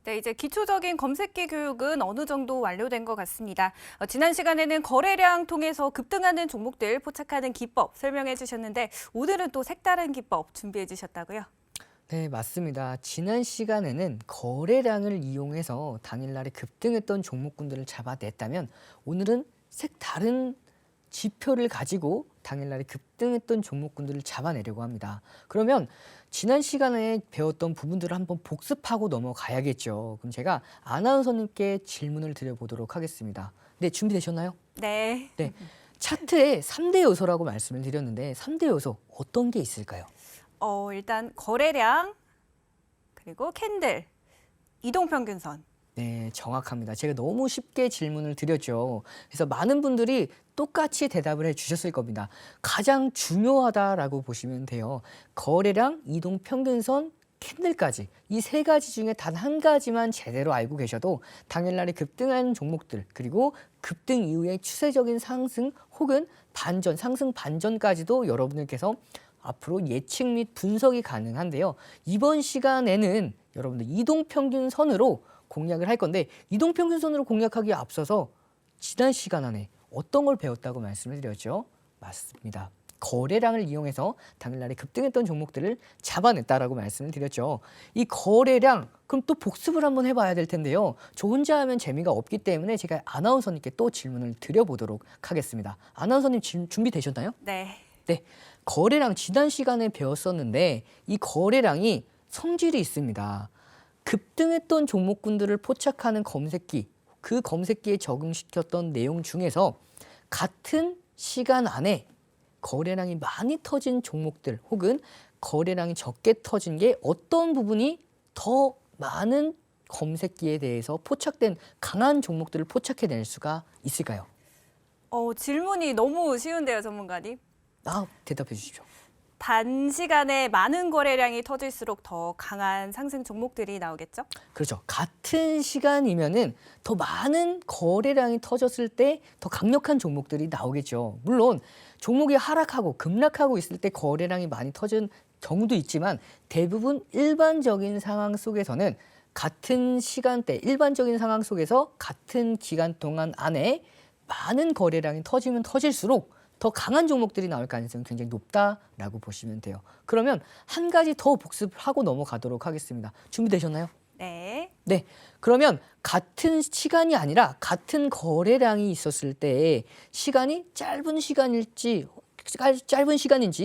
네, 이제 기초적인 검색기 교육은 어느 정도 완료된 것 같습니다. 지난 시간에는 거래량 통해서 급등하는 종목들 포착하는 기법 설명해 주셨는데 오늘은 또 색다른 기법 준비해 주셨다고요? 네, 맞습니다. 지난 시간에는 거래량을 이용해서 당일날에 급등했던 종목군들을 잡아냈다면 오늘은 색다른 지표를 가지고 당일날에 급등했던 종목군들을 잡아내려고 합니다. 그러면 지난 시간에 배웠던 부분들을 한번 복습하고 넘어가야겠죠. 그럼 제가 아나운서님께 질문을 드려보도록 하겠습니다. 네, 준비되셨나요? 네. 네, 차트에 3대 요소라고 말씀을 드렸는데 3대 요소 어떤 게 있을까요? 일단 거래량, 그리고 캔들, 이동평균선. 네, 정확합니다. 제가 너무 쉽게 질문을 드렸죠. 그래서 많은 분들이 똑같이 대답을 해 주셨을 겁니다. 가장 중요하다라고 보시면 돼요. 거래량, 이동 평균선, 캔들까지 이 세 가지 중에 단 한 가지만 제대로 알고 계셔도 당일날에 급등한 종목들 그리고 급등 이후의 추세적인 상승 혹은 반전, 상승 반전까지도 여러분들께서 앞으로 예측 및 분석이 가능한데요. 이번 시간에는 여러분들 이동평균선으로 공략을 할 건데 이동평균선으로 공략하기에 앞서서 지난 시간 안에 어떤 걸 배웠다고 말씀을 드렸죠? 맞습니다. 거래량을 이용해서 당일날에 급등했던 종목들을 잡아냈다라고 말씀을 드렸죠. 이 거래량 그럼 또 복습을 한번 해봐야 될 텐데요. 저 혼자 하면 재미가 없기 때문에 제가 아나운서님께 또 질문을 드려보도록 하겠습니다. 아나운서님 준비되셨나요? 네. 네, 거래량 지난 시간에 배웠었는데 이 거래량이 성질이 있습니다. 급등했던 종목군들을 포착하는 검색기, 그 검색기에 적응시켰던 내용 중에서 같은 시간 안에 거래량이 많이 터진 종목들 혹은 거래량이 적게 터진 게 어떤 부분이 더 많은 검색기에 대해서 포착된 강한 종목들을 포착해낼 수가 있을까요? 질문이 너무 쉬운데요, 전문가님. 대답해 주십시오. 단시간에 많은 거래량이 터질수록 더 강한 상승 종목들이 나오겠죠? 그렇죠. 같은 시간이면은 더 많은 거래량이 터졌을 때 더 강력한 종목들이 나오겠죠. 물론 종목이 하락하고 급락하고 있을 때 거래량이 많이 터진 경우도 있지만 대부분 일반적인 상황 속에서는 같은 시간대, 일반적인 상황 속에서 같은 기간 동안 안에 많은 거래량이 터지면 터질수록 더 강한 종목들이 나올 가능성이 굉장히 높다라고 보시면 돼요. 그러면 한 가지 더 복습하고 넘어가도록 하겠습니다. 준비되셨나요? 네. 네. 그러면 같은 시간이 아니라 같은 거래량이 있었을 때 시간이 짧은 시간인지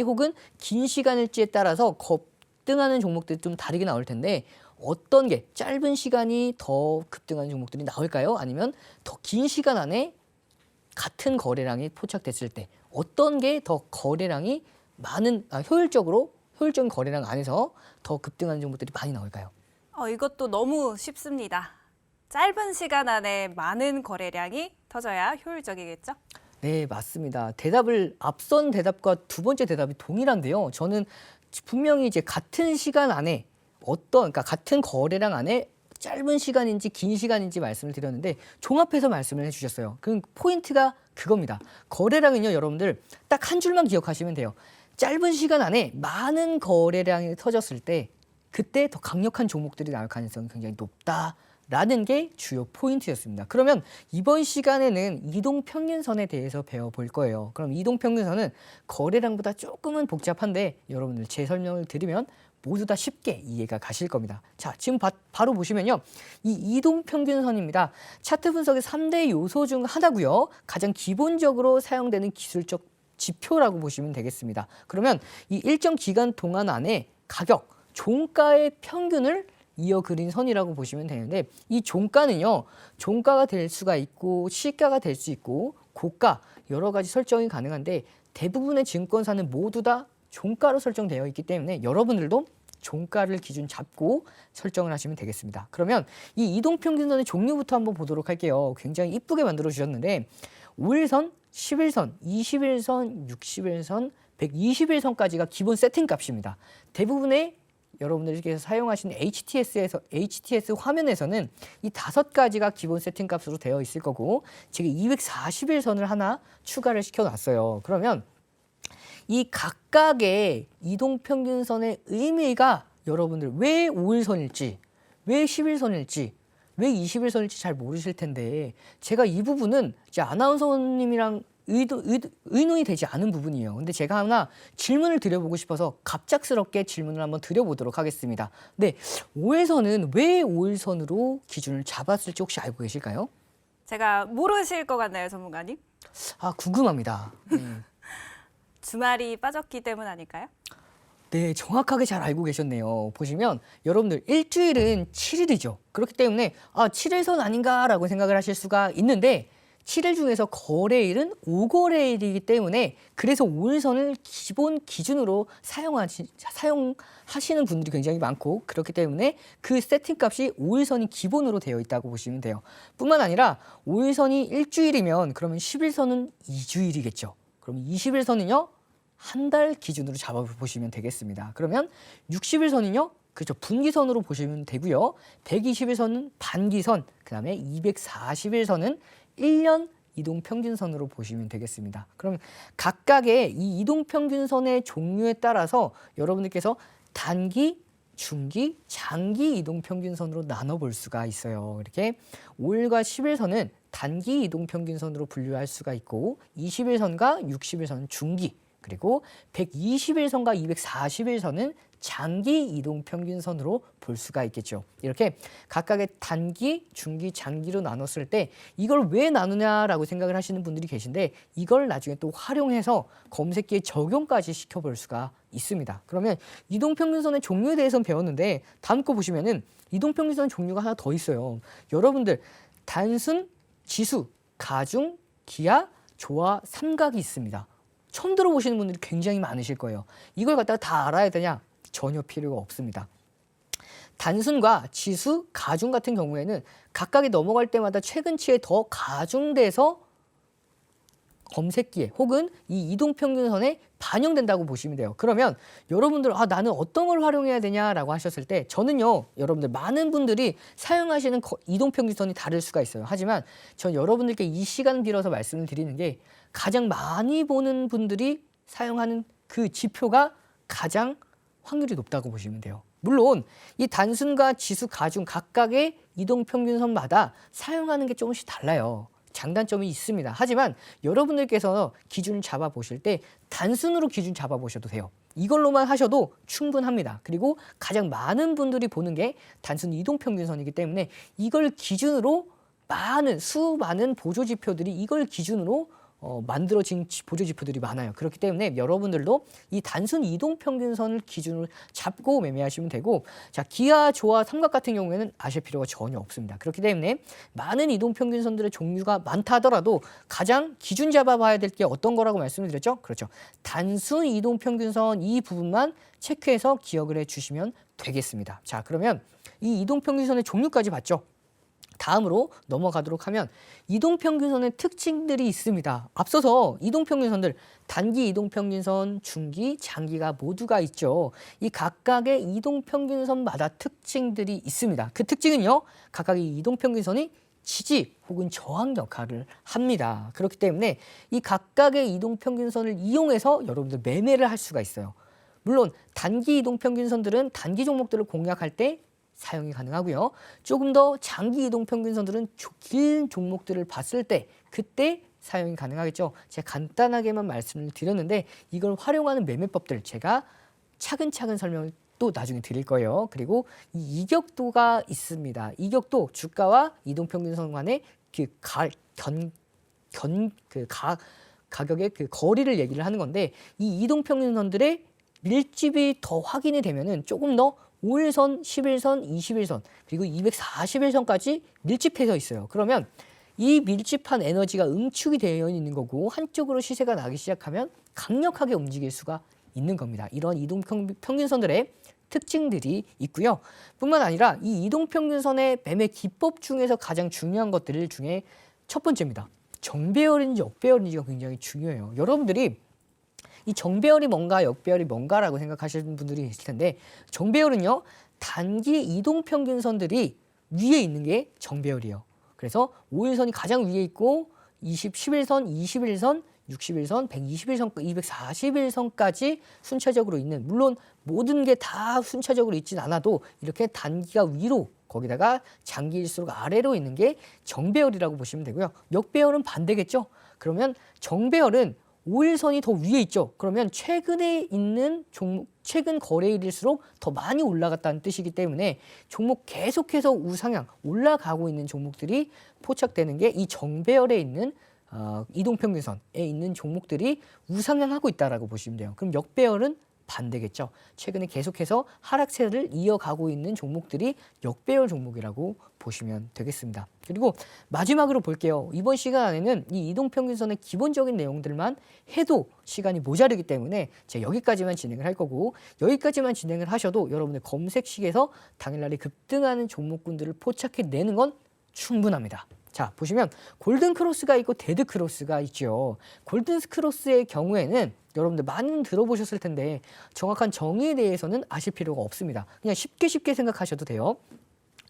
혹은 긴 시간일지에 따라서 급등하는 종목들이 좀 다르게 나올 텐데 어떤 게 짧은 시간이 더 급등하는 종목들이 나올까요? 아니면 더 긴 시간 안에 같은 거래량이 포착됐을 때 어떤 게 더 거래량이 많은 효율적인 거래량 안에서 더 급등하는 종목들이 많이 나올까요? 이것도 너무 쉽습니다. 짧은 시간 안에 많은 거래량이 터져야 효율적이겠죠? 네, 맞습니다. 앞선 대답과 두 번째 대답이 동일한데요. 저는 분명히 이제 같은 시간 안에 그러니까 같은 거래량 안에 짧은 시간인지 긴 시간인지 말씀을 드렸는데 종합해서 말씀을 해주셨어요. 그 포인트가 그겁니다. 거래량은요, 여러분들 딱 한 줄만 기억하시면 돼요. 짧은 시간 안에 많은 거래량이 터졌을 때 그때 더 강력한 종목들이 나올 가능성이 굉장히 높다라는 게 주요 포인트였습니다. 그러면 이번 시간에는 이동평균선에 대해서 배워볼 거예요. 그럼 이동평균선은 거래량보다 조금은 복잡한데 여러분들 제 설명을 드리면 모두 다 쉽게 이해가 가실 겁니다. 자, 지금 바로 보시면요. 이 이동평균선입니다. 차트 분석의 3대 요소 중 하나고요. 가장 기본적으로 사용되는 기술적 지표라고 보시면 되겠습니다. 그러면 이 일정 기간 동안 안에 가격, 종가의 평균을 이어 그린 선이라고 보시면 되는데 이 종가는요. 종가가 될 수가 있고 시가가 될 수 있고 고가 여러 가지 설정이 가능한데 대부분의 증권사는 모두 다 종가로 설정되어 있기 때문에 여러분들도 종가를 기준 잡고 설정을 하시면 되겠습니다. 그러면 이 이동평균선의 종류부터 한번 보도록 할게요. 굉장히 이쁘게 만들어 주셨는데 5일선, 10일선, 20일선, 60일선, 120일선까지가 기본 세팅 값입니다. 대부분의 여러분들께서 사용하시는 HTS 화면에서는 이 5가지가 기본 세팅 값으로 되어 있을 거고 제가 240일선을 하나 추가를 시켜놨어요. 그러면 이 각각의 이동평균선의 의미가 여러분들 왜 5일선일지 왜 11선일지, 왜 21선일지 잘 모르실 텐데 제가 이 부분은 이제 아나운서님이랑 의논이 되지 않은 부분이에요. 근데 제가 하나 질문을 드려보고 싶어서 갑작스럽게 질문을 한번 드려보도록 하겠습니다. 네, 5일선은 왜 5일선으로 기준을 잡았을지 혹시 알고 계실까요? 제가 모르실 것 같나요, 전문가님? 아, 궁금합니다. 주말이 빠졌기 때문 아닐까요? 네, 정확하게 잘 알고 계셨네요. 보시면 여러분들 일주일은 7일이죠. 그렇기 때문에 7일선 아닌가라고 생각을 하실 수가 있는데 7일 중에서 거래일은 5거래일이기 때문에 그래서 5일선을 기본 기준으로 사용하시는 분들이 굉장히 많고 그렇기 때문에 그 세팅값이 5일선이 기본으로 되어 있다고 보시면 돼요. 뿐만 아니라 5일선이 일주일이면 그러면 10일선은 2주일이겠죠. 그럼 20일선은요? 한 달 기준으로 잡아보시면 되겠습니다. 그러면 60일선은요? 그렇죠. 분기선으로 보시면 되고요. 120일선은 반기선, 그 다음에 240일선은 1년 이동평균선으로 보시면 되겠습니다. 그럼 각각의 이 이동평균선의 종류에 따라서 여러분들께서 단기, 중기, 장기 이동평균선으로 나눠볼 수가 있어요. 이렇게 5일과 10일선은 단기 이동평균선으로 분류할 수가 있고 20일선과 60일선은 중기, 그리고 120일선과 240일선은 장기 이동평균선으로 볼 수가 있겠죠. 이렇게 각각의 단기, 중기, 장기로 나눴을 때 이걸 왜 나누냐라고 생각을 하시는 분들이 계신데 이걸 나중에 또 활용해서 검색기에 적용까지 시켜볼 수가 있습니다. 그러면 이동평균선의 종류에 대해서는 배웠는데 다음 거 보시면은 이동평균선 종류가 하나 더 있어요. 여러분들 단순, 지수, 가중, 기하, 조화, 삼각이 있습니다. 처음 들어보시는 분들이 굉장히 많으실 거예요. 이걸 갖다가 다 알아야 되냐? 전혀 필요가 없습니다. 단순과 지수, 가중 같은 경우에는 각각이 넘어갈 때마다 최근치에 더 가중돼서 검색기에 혹은 이 이동평균선에 반영된다고 보시면 돼요. 그러면 여러분들 나는 어떤 걸 활용해야 되냐라고 하셨을 때 저는요. 여러분들 많은 분들이 사용하시는 이동평균선이 다를 수가 있어요. 하지만 전 여러분들께 이 시간 빌어서 말씀을 드리는 게 가장 많이 보는 분들이 사용하는 그 지표가 가장 확률이 높다고 보시면 돼요. 물론 이 단순과 지수, 가중 각각의 이동평균선마다 사용하는 게 조금씩 달라요. 장단점이 있습니다. 하지만 여러분들께서 기준을 잡아보실 때 단순으로 기준 잡아보셔도 돼요. 이걸로만 하셔도 충분합니다. 그리고 가장 많은 분들이 보는 게 단순 이동평균선이기 때문에 이걸 기준으로 수많은 보조지표들이 이걸 기준으로 만들어진 보조지표들이 많아요. 그렇기 때문에 여러분들도 이 단순 이동평균선을 기준으로 잡고 매매하시면 되고 자 기하, 조화, 삼각 같은 경우에는 아실 필요가 전혀 없습니다. 그렇기 때문에 많은 이동평균선들의 종류가 많다 하더라도 가장 기준 잡아봐야 될 게 어떤 거라고 말씀을 드렸죠? 그렇죠. 단순 이동평균선 이 부분만 체크해서 기억을 해주시면 되겠습니다. 자 그러면 이 이동평균선의 종류까지 봤죠? 다음으로 넘어가도록 하면 이동평균선의 특징들이 있습니다. 앞서서 이동평균선들 단기 이동평균선, 중기, 장기가 모두가 있죠. 이 각각의 이동평균선마다 특징들이 있습니다. 그 특징은요. 각각의 이동평균선이 지지 혹은 저항 역할을 합니다. 그렇기 때문에 이 각각의 이동평균선을 이용해서 여러분들 매매를 할 수가 있어요. 물론 단기 이동평균선들은 단기 종목들을 공략할 때 사용이 가능하고요. 조금 더 장기 이동평균선들은 긴 종목들을 봤을 때 그때 사용이 가능하겠죠. 제가 간단하게만 말씀을 드렸는데 이걸 활용하는 매매법들 제가 차근차근 설명을 또 나중에 드릴 거예요. 그리고 이 이격도가 있습니다. 이격도 주가와 이동평균선 간의 가격의 그 거리를 얘기를 하는 건데 이 이동평균선들의 밀집이 더 확인이 되면은 조금 더 5일선, 11선, 21선 그리고 240일선까지 밀집해서 있어요. 그러면 이 밀집한 에너지가 응축이 되어 있는 거고 한쪽으로 시세가 나기 시작하면 강력하게 움직일 수가 있는 겁니다. 이런 이동평균선들의 특징들이 있고요. 뿐만 아니라 이 이동평균선의 매매 기법 중에서 가장 중요한 것들 중에 첫 번째입니다. 정배열인지 역배열인지가 굉장히 중요해요. 여러분들이 이 정배열이 뭔가 역배열이 뭔가라고 생각하시는 분들이 계실 텐데 정배열은요. 단기 이동평균선들이 위에 있는 게 정배열이에요. 그래서 5일선이 가장 위에 있고 11선, 21선, 60일선, 120일선, 240일선까지 순차적으로 있는, 물론 모든 게 다 순차적으로 있진 않아도 이렇게 단기가 위로, 거기다가 장기일수록 아래로 있는 게 정배열이라고 보시면 되고요. 역배열은 반대겠죠. 그러면 정배열은 5일선이 더 위에 있죠. 그러면 최근에 있는 종목, 최근 거래일일수록 더 많이 올라갔다는 뜻이기 때문에 종목 계속해서 우상향 올라가고 있는 종목들이 포착되는 게 이 정배열에 있는 이동평균선에 있는 종목들이 우상향하고 있다라고 보시면 돼요. 그럼 역배열은 반대겠죠. 최근에 계속해서 하락세를 이어가고 있는 종목들이 역배열 종목이라고 보시면 되겠습니다. 그리고 마지막으로 볼게요. 이번 시간 안에는 이 이동평균선의 기본적인 내용들만 해도 시간이 모자르기 때문에 제가 여기까지만 진행을 할 거고, 여기까지만 진행을 하셔도 여러분의 검색식에서 당일날에 급등하는 종목군들을 포착해내는 건 충분합니다. 자, 보시면 골든 크로스가 있고 데드 크로스가 있죠. 골든 크로스의 경우에는 여러분들 많이는 들어보셨을 텐데 정확한 정의에 대해서는 아실 필요가 없습니다. 그냥 쉽게 생각하셔도 돼요.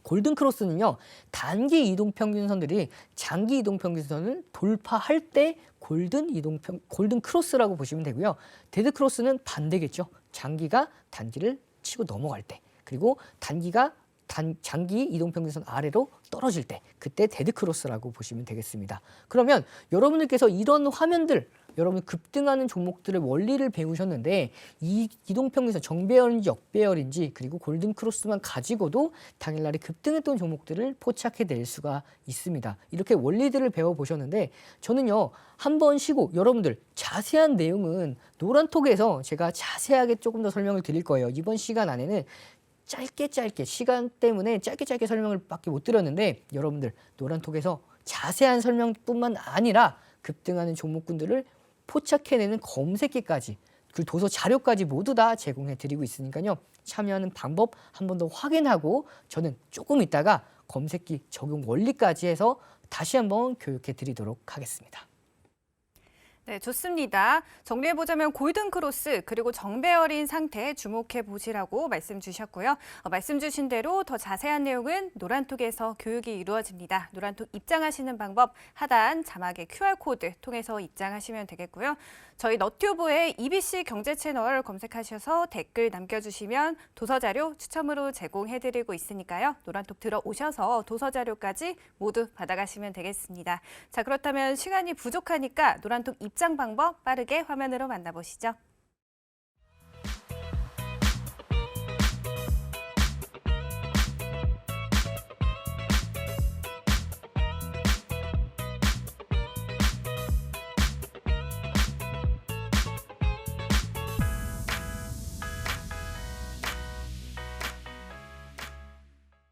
골든 크로스는요, 단기 이동평균선들이 장기 이동평균선을 돌파할 때 골든 크로스라고 보시면 되고요. 데드 크로스는 반대겠죠. 장기가 단기를 치고 넘어갈 때, 그리고 단기가 장기 이동평균선 아래로 떨어질 때, 그때 데드 크로스라고 보시면 되겠습니다. 그러면 여러분들께서 이런 화면들, 여러분 급등하는 종목들의 원리를 배우셨는데 이 이동평균선 정배열인지 역배열인지 그리고 골든 크로스만 가지고도 당일날에 급등했던 종목들을 포착해낼 수가 있습니다. 이렇게 원리들을 배워보셨는데 저는요, 한번 쉬고 여러분들 자세한 내용은 노란톡에서 제가 자세하게 조금 더 설명을 드릴 거예요. 이번 시간 안에는 짧게 시간 때문에 짧게 설명을 밖에 못 드렸는데 여러분들 노란톡에서 자세한 설명뿐만 아니라 급등하는 종목군들을 포착해내는 검색기까지, 그 도서 자료까지 모두 다 제공해 드리고 있으니까요. 참여하는 방법 한 번 더 확인하고 저는 조금 있다가 검색기 적용 원리까지 해서 다시 한번 교육해 드리도록 하겠습니다. 네, 좋습니다. 정리해보자면 골든 크로스 그리고 정배열인 상태에 주목해 보시라고 말씀 주셨고요. 말씀 주신 대로 더 자세한 내용은 노란톡에서 교육이 이루어집니다. 노란톡 입장하시는 방법 하단 자막의 QR코드 통해서 입장하시면 되겠고요. 저희 너튜브의 EBC 경제 채널 검색하셔서 댓글 남겨주시면 도서자료 추첨으로 제공해드리고 있으니까요. 노란톡 들어오셔서 도서자료까지 모두 받아가시면 되겠습니다. 자, 그렇다면 시간이 부족하니까 노란톡 입장 방법 빠르게 화면으로 만나보시죠.